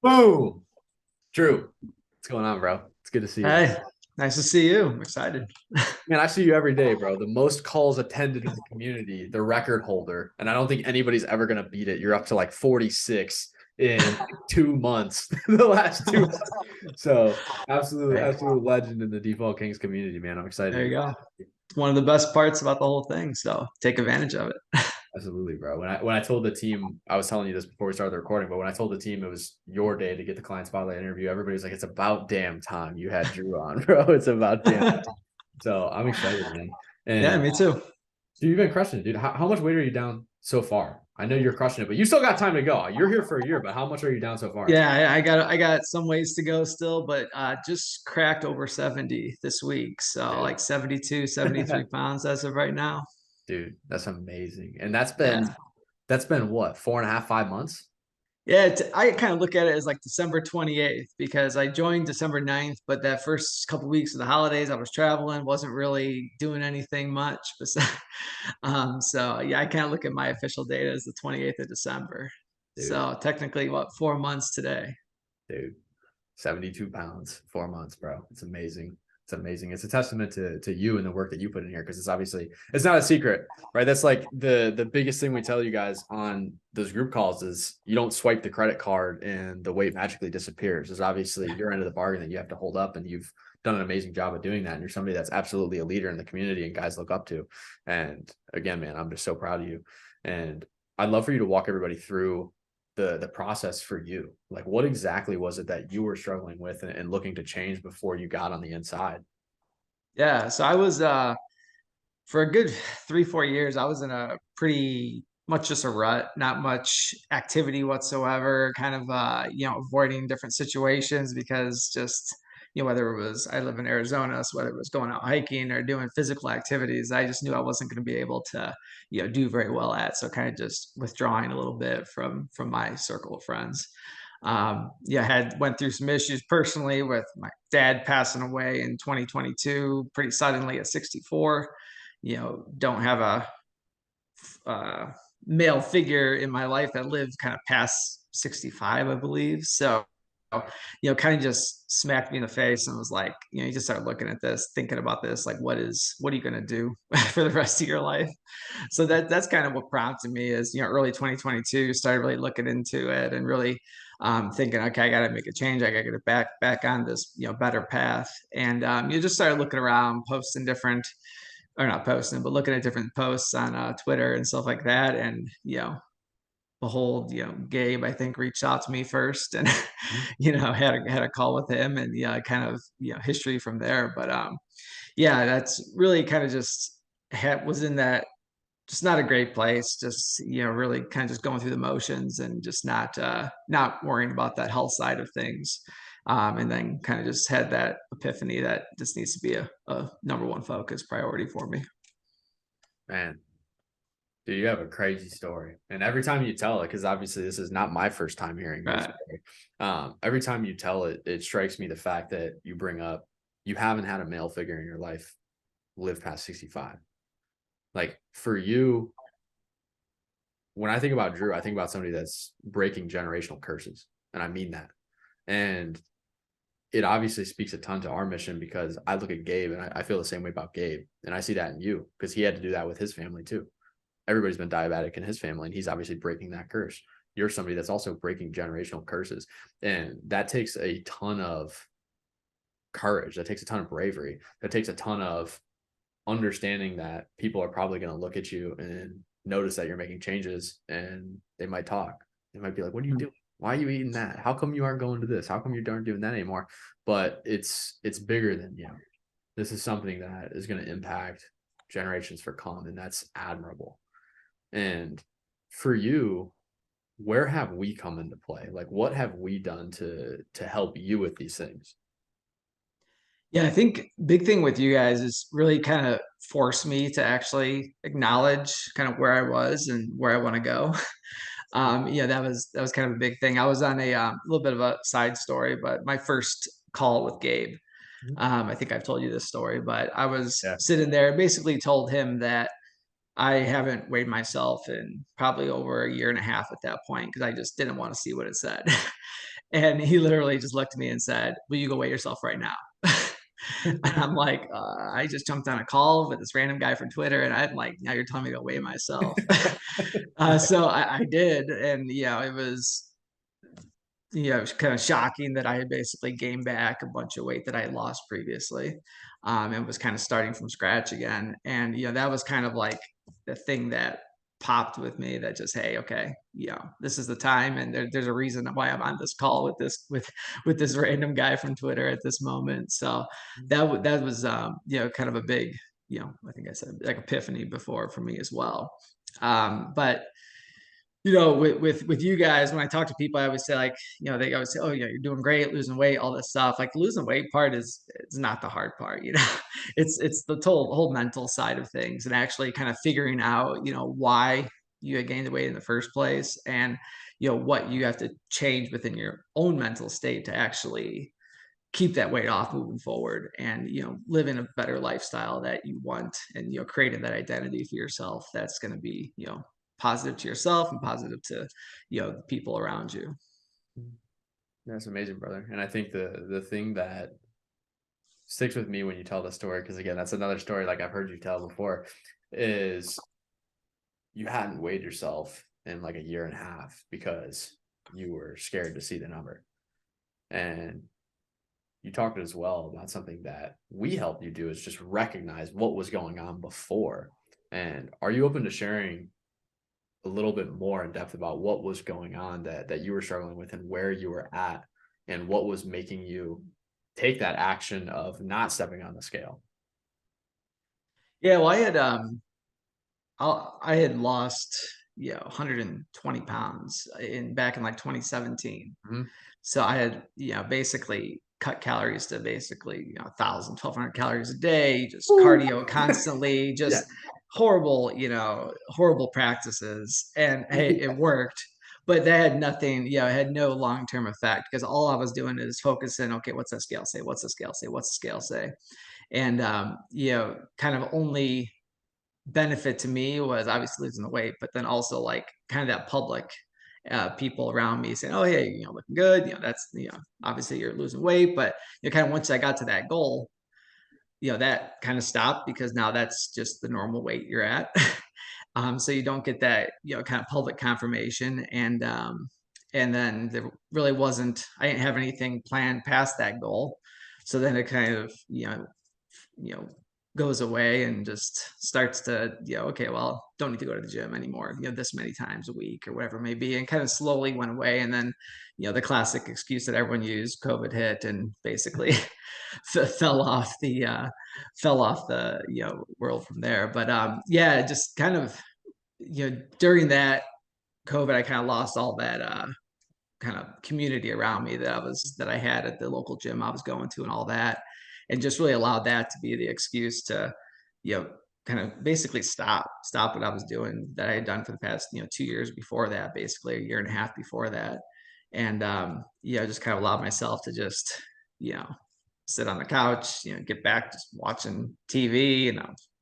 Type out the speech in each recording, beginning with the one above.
Boom. Drew, what's going on, bro? It's good to see you. Hey, nice to see you. I'm excited. Man, I see you every day, bro. The most calls attended in the community, the record holder. And I don't think anybody's ever going to beat it. You're up to like 46 in like 2 months, the last 2 months. So, absolute, Hey, absolute legend in the Default Kings community, man. I'm there you excited. go. It's one of the best parts about the whole thing. So take advantage of it. Absolutely, bro. When I told the team, I was telling you this before we started the recording, but when I told the team it was your day to get the client spotlight interview, everybody's like, "It's about damn time you had Drew on, bro. It's about damn." So I'm excited, man. Yeah, And me too. dude, you've been crushing it, dude. How much weight are you down so far? I know you're crushing it, but you still got time to go. You're here for a year, but how much are you down so far? Yeah, I got some ways to go still, but just cracked over 70 this week. So Dude. like 72, 73 pounds as of right now. Dude, that's amazing. And Yeah. that's been what, 4.5, 5 months? Yeah, I kind of look at it as like December 28th because I joined December 9th, but that first couple weeks of the holidays, I was traveling, wasn't really doing anything much. So yeah, I kind of look at my official date as the 28th of December. Dude, So technically, what, 4 months today? dude. 72 pounds, 4 months, bro. It's amazing. It's amazing. It's a testament to you and the work that you put in here because it's obviously it's not a secret, right? That's like the biggest thing we tell you guys on those group calls is you don't swipe the credit card and the weight magically disappears. There's obviously your end of the bargain that you have to hold up, and you've done an amazing job of doing that. And you're somebody that's absolutely a leader in the community and guys look up to. And again, man, I'm just so proud of you. And I'd love for you to walk everybody through the process for you. Like, what exactly was it that you were struggling with and looking to change before you got on the inside? Yeah, so I was for a good 3, 4 years, I was in a pretty much just a rut, not much activity whatsoever, kind of avoiding different situations because just whether it was I live in Arizona, so whether it was going out hiking or doing physical activities, I just knew I wasn't going to be able to do very well at. So kind of just withdrawing a little bit from my circle of friends. Yeah, had went through some issues personally with my dad passing away in 2022 pretty suddenly at 64. Don't have male figure in my life that lived kind of past 65, I believe. So, kind of just smacked me in the face and was like, you just start looking at this, thinking about this, like, what are you going to do for the rest of your life? So that's kind of what prompted me is, early 2022, started really looking into it and really thinking, okay, I got to make a change. I got to get it back on this, better path. And you just started looking around, posting different or not posting, but looking at different posts on Twitter and stuff like that. And, behold, Gabe, I think reached out to me first and, had a call with him and yeah, kind of, history from there. But yeah, that's really kind of just was in that just not a great place. Just, really kind of just going through the motions and just not worrying about that health side of things. And then kind of just had that epiphany that this needs to be a number one focus priority for me. Man, dude, you have a crazy story. And every time you tell it, because obviously this is not my first time hearing your Right. story, every time you tell it, it strikes me the fact that you bring up you haven't had a male figure in your life live past 65. Like for you, when I think about Drew, I think about somebody that's breaking generational curses. And I mean that. And it obviously speaks a ton to our mission because I look at Gabe and I feel the same way about Gabe. And I see that in you because he had to do that with his family too. Everybody's been diabetic in his family, and he's obviously breaking that curse. You're somebody that's also breaking generational curses. And that takes a ton of courage. That takes a ton of bravery. That takes a ton of understanding that people are probably going to look at you and notice that you're making changes, and they might talk. They might be like, what are you doing? Why are you eating that? How come you aren't going to this? How come you aren't doing that anymore? But it's bigger than you. This is something that is going to impact generations for come, and that's admirable. And for you, where have we come into play? Like, what have we done to help you with these things? Yeah, I think big thing with you guys is really kind of force me to actually acknowledge kind of where I was and where I want to go. Yeah, that was kind of a big thing. I was on a little bit of a side story, but my first call with Gabe, I think I've told you this story, but I was Yeah. sitting there, basically told him that I haven't weighed myself in probably over a year and a half at that point because I just didn't want to see what it said. And he literally just looked at me and said, "Will you go weigh yourself right now?" And I'm like, I just jumped on a call with this random guy from Twitter, and I'm like, now you're telling me to weigh myself. So I did, and it was it was kind of shocking that I had basically gained back a bunch of weight that I had lost previously, and was kind of starting from scratch again. And that was kind of like the thing that popped with me, that just, hey, okay, this is the time, and there's a reason why I'm on this call with this random guy from Twitter at this moment. So that was kind of a big, I think I said like epiphany before for me as well. But with you guys, when I talk to people, I always say, like, they always say, "Oh, yeah, you're doing great, losing weight, all this stuff." Like, the losing weight part is not the hard part, it's the whole mental side of things, and actually kind of figuring out, why you had gained the weight in the first place, and what you have to change within your own mental state to actually keep that weight off moving forward, and live in a better lifestyle that you want, and creating that identity for yourself that's going to be positive to yourself and positive to the people around you. That's amazing, brother. And I think the thing that sticks with me when you tell the story, because again, that's another story like I've heard you tell before, is you hadn't weighed yourself in like a year and a half because you were scared to see the number. And you talked as well about something that we helped you do, is just recognize what was going on before. And are you open to sharing a little bit more in depth about what was going on that you were struggling with, and where you were at, and what was making you take that action of not stepping on the scale? Yeah, well, I had lost 120 pounds in back in like 2017. Mhm. So I had basically cut calories to basically 1,000, 1,200 calories a day, just Woo! cardio constantly, Yeah. just horrible, horrible practices, and hey, it worked. But that had nothing, it had no long-term effect, because all I was doing is focusing, okay, what's that scale say? What's the scale say? What's the scale say? And kind of only benefit to me was obviously losing the weight, but then also like kind of that public people around me saying, "Oh, hey, looking good. That's obviously you're losing weight." But kind of once I got to that goal, that kind of stopped, because now that's just the normal weight you're at. So you don't get that kind of public confirmation, and then there really wasn't. I didn't have anything planned past that goal, so then it kind of you know goes away, and just starts to okay, well, don't need to go to the gym anymore this many times a week or whatever it may be, and kind of slowly went away. And then the classic excuse that everyone used, COVID hit, and basically fell off the world from there. But yeah, just kind of during that COVID, I kind of lost all that kind of community around me that I had at the local gym I was going to, and all that, and just really allowed that to be the excuse to, kind of basically stop what I was doing, that I had done for the past 2 years before that, basically a year and a half before that, and just kind of allowed myself to just you know sit on the couch, get back just watching TV,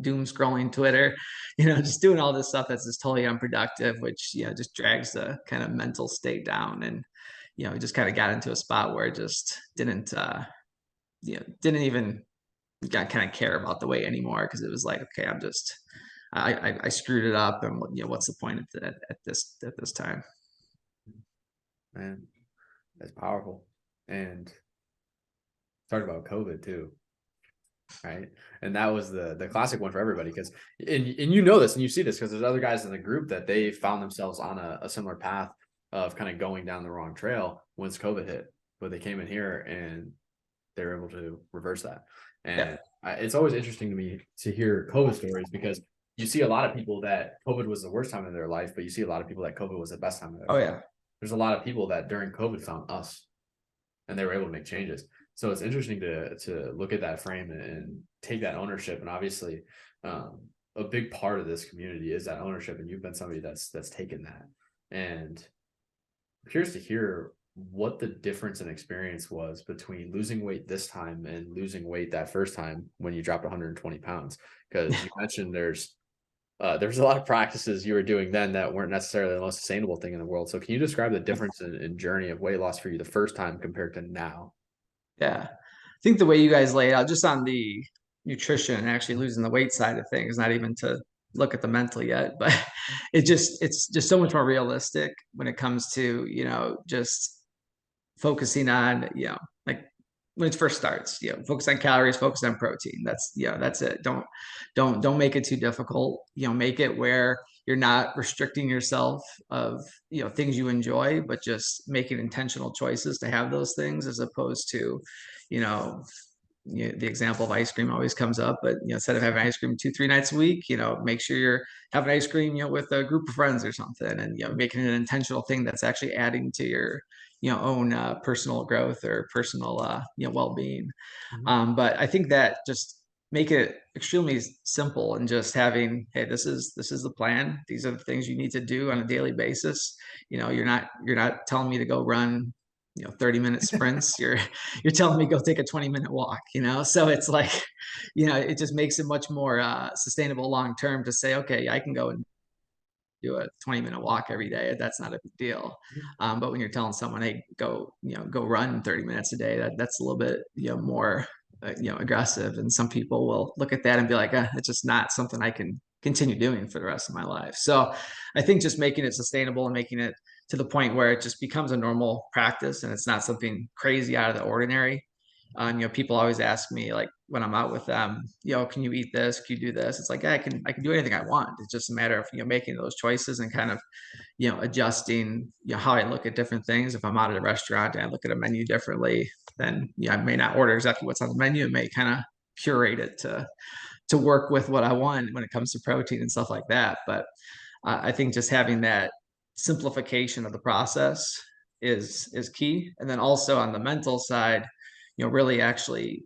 doom scrolling Twitter, just doing all this stuff that's just totally unproductive, which, just drags the kind of mental state down. And, it just kind of got into a spot where it just didn't even kind of care about the weight anymore, because it was like, okay, I screwed it up, and what's the point at this time? Man, that's powerful. And talk about COVID too, right? And that was the classic one for everybody, because and you know this, and you see this because there's other guys in the group that they found themselves on a similar path of kind of going down the wrong trail once COVID hit, but they came in here and they were able to reverse that. Yeah. And it's always interesting to me to hear COVID stories, because you see a lot of people that COVID was the worst time of their life, but you see a lot of people that COVID was the best time of their Oh life. yeah. There's a lot of people that during COVID found us and they were able to make changes. So it's interesting to look at that frame and take that ownership. And obviously, a big part of this community is that ownership, and you've been somebody that's taken that. And I'm curious to hear what the difference in experience was between losing weight this time and losing weight that first time when you dropped 120 pounds. Because you mentioned there's There's a lot of practices you were doing then that weren't necessarily the most sustainable thing in the world. So can you describe the difference in journey of weight loss for you the first time compared to now? Yeah. I think the way you guys lay it out, just on the nutrition and actually losing the weight side of things, not even to look at the mental yet, but it's just so much more realistic when it comes to, just focusing on, like when it first starts, focus on calories, focus on protein. That's it. Don't make it too difficult. Make it where you're not restricting yourself of, things you enjoy, but just making intentional choices to have those things, as opposed to, you know, the example of ice cream always comes up, but instead of having ice cream 2, 3 nights a week, make sure you're having ice cream, with a group of friends or something, and making it an intentional thing that's actually adding to your own personal growth or personal well-being. Mhm. But I think that just make it extremely simple, and just having, hey, this is the plan, these are the things you need to do on a daily basis. You're not telling me to go run 30-minute sprints. You're telling me go take a 20-minute walk. So it's like, it just makes it much more sustainable long term to say, okay, I can go and do a 20-minute walk every day. That's not a big deal. But when you're telling someone, hey, go run 30 minutes a day, that's a little bit, more, aggressive. And some people will look at that and be like, it's just not something I can continue doing for the rest of my life. So I think just making it sustainable and making it to the point where it just becomes a normal practice and it's not something crazy out of the ordinary. People always ask me, like, when I'm out with them, can you eat this? Can you do this? It's like, yeah, I can do anything I want. It's just a matter of, making those choices and kind of, adjusting, how I look at different things. If I'm out at a restaurant and I look at a menu differently, then, I may not order exactly what's on the menu. It may kind of curate it to work with what I want when it comes to protein and stuff like that. But I think just having that simplification of the process is key. And then also on the mental side, really actually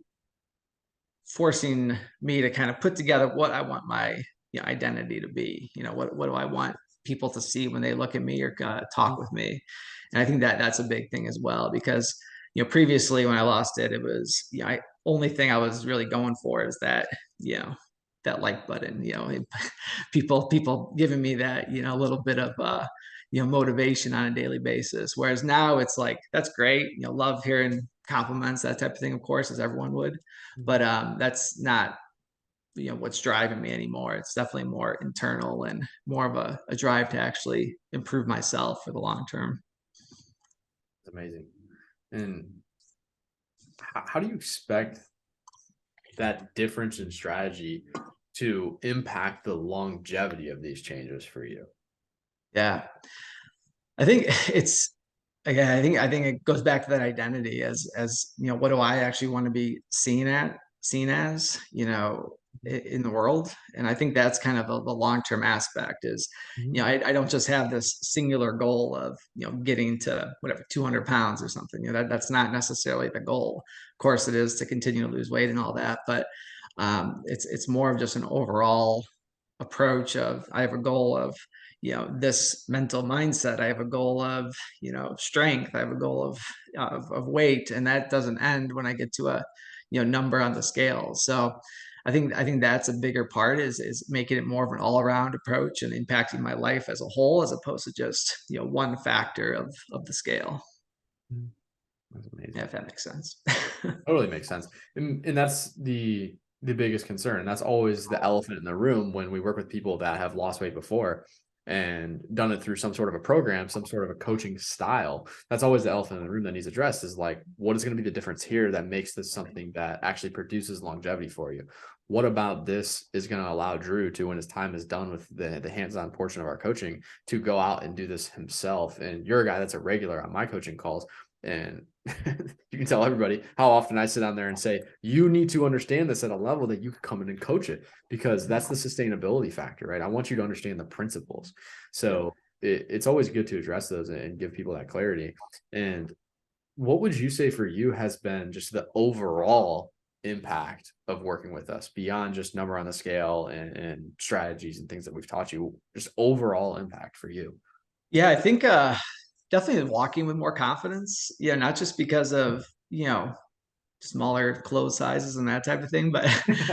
forcing me to kind of put together what I want my identity to be. What do I want people to see when they look at me or talk with me? And I think that that's a big thing as well, because previously when I lost it, it was I only thing I was really going for is that that like button. People giving me that a little bit of motivation on a daily basis. Whereas now it's like, that's great, love hearing compliments, that type of thing, of course, as everyone would, but that's not what's driving me anymore. It's definitely more internal and more of a drive to actually improve myself for the long term. It's amazing. And how do you expect that difference in strategy to impact the longevity of these changes for you? Yeah, I think it's again, I think it goes back to that identity as what do I actually want to be seen as, in the world. And I think that's kind of the long-term aspect is, Mhm. I don't just have this singular goal of, getting to whatever, 200 pounds or something. That's not necessarily the goal. Of course it is to continue to lose weight and all that, but it's more of just an overall approach of, I have a goal of, this mental mindset. I have a goal of, strength. I have a goal of weight, and that doesn't end when I get to a, number on the scale. So I think that's a bigger part is making it more of an all around approach and impacting my life as a whole, as opposed to just, one factor of the scale. Mhm. That's Yeah, amazing. if that makes sense. Totally makes sense. And that's the biggest concern. That's always the elephant in the room when we work with people that have lost weight before and done it through some sort of a program, some sort of a coaching style. That's always the elephant in the room that needs addressed is like, what is going to be the difference here that makes this something that actually produces longevity for you? What about this is going to allow Drew to, when his time is done with the hands-on portion of our coaching, to go out and do this himself? And you're a guy that's a regular on my coaching calls. And you can tell everybody how often I sit down there and say, you need to understand this at a level that you can come in and coach it, because that's the sustainability factor, right? I want you to understand the principles. So it's always good to address those and give people that clarity. And what would you say for you has been just the overall impact of working with us beyond just number on the scale and strategies and things that we've taught you, just overall impact for you? Yeah, I think definitely walking with more confidence. Yeah, not just because of, smaller clothes sizes and that type of thing. But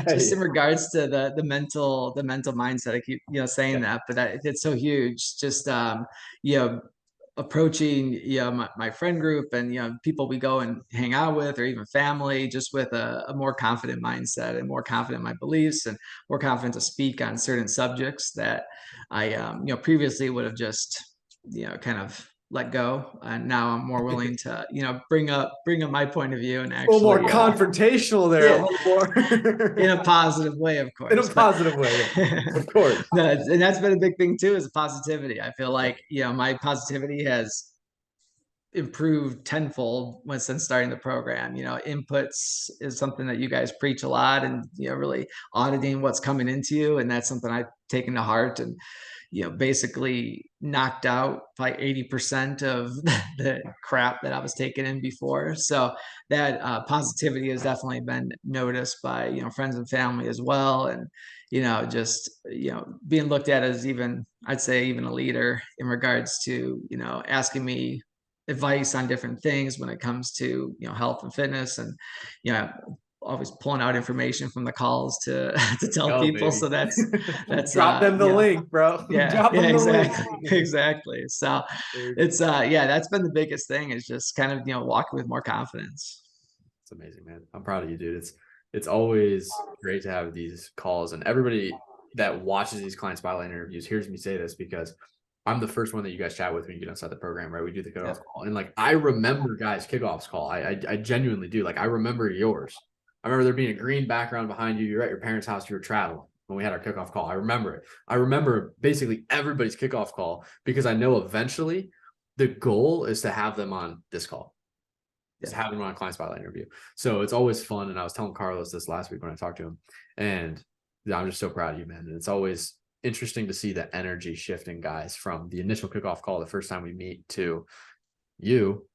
just in Yeah. regards to the mental mindset, I keep, saying Yeah. that, but it's so huge. Just, you know, approaching, my friend group and, people we go and hang out with, or even family, just with a more confident mindset and more confident in my beliefs and more confident to speak on certain subjects that I, previously would have just, kind of let go. And now I'm more willing to, bring up my point of view and A little more actually, confrontational there, a yeah, little more in a positive way, of in a course. But positive way. Yeah. Of course. no, and that's been a big thing too, is positivity. I feel Yeah. like, my positivity has improved tenfold since starting the program. Inputs is something that you guys preach a lot, and, really auditing what's coming into you. And that's something I've taken to heart, and, basically knocked out by 80% of the crap that I was taking in before. So that positivity has definitely been noticed by, friends and family as well. And, just, being looked at as, even, I'd say, even a leader in regards to, asking me advice on different things when it comes to, health and fitness. And, you know, always pulling out information from the calls to to tell Go, people. baby. So that's Drop them the link, bro. yeah, Drop yeah, them the link. exactly. Exactly. So Dude, it's yeah, that's been the biggest thing, is just kind of, walking with more confidence. it's amazing, man. I'm proud of you, dude. It's always great to have these calls, and everybody that watches these client spotlight interviews hears me say this because I'm the first one that you guys chat with when you get outside the program, right? We do the Yeah. kickoff call, and like I remember guys' kickoffs call. I genuinely do. Like I remember yours. I remember there being a green background behind you. You're at your parents' house. You were traveling when we had our kickoff call. I remember it. I remember basically everybody's kickoff call because I know eventually the goal is to have them on this call. Just Yeah. have them on a client spotlight interview. So it's always fun. And I was telling Carlos this last week when I talked to him, and yeah, I'm just so proud of you, man. And it's always interesting to see the energy shifting, guys, from the initial kickoff call the first time we meet to you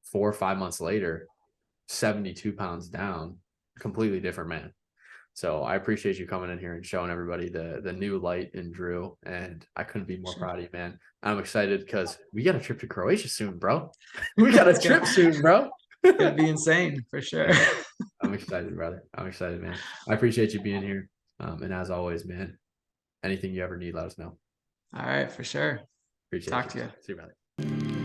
4 or 5 months later, 72 pounds down, completely different man. So I appreciate you coming in here and showing everybody the new light in Drew. And I couldn't be more proud of you, man. I'm excited because we got a trip to Croatia soon, bro. We got a It's trip soon, bro. gonna be insane for sure. Yeah, I'm excited, brother. I'm excited, man. I appreciate you being here. And as always, man, anything you ever need, let us know. All right, for sure. Appreciate Talk you. to you. See you, brother.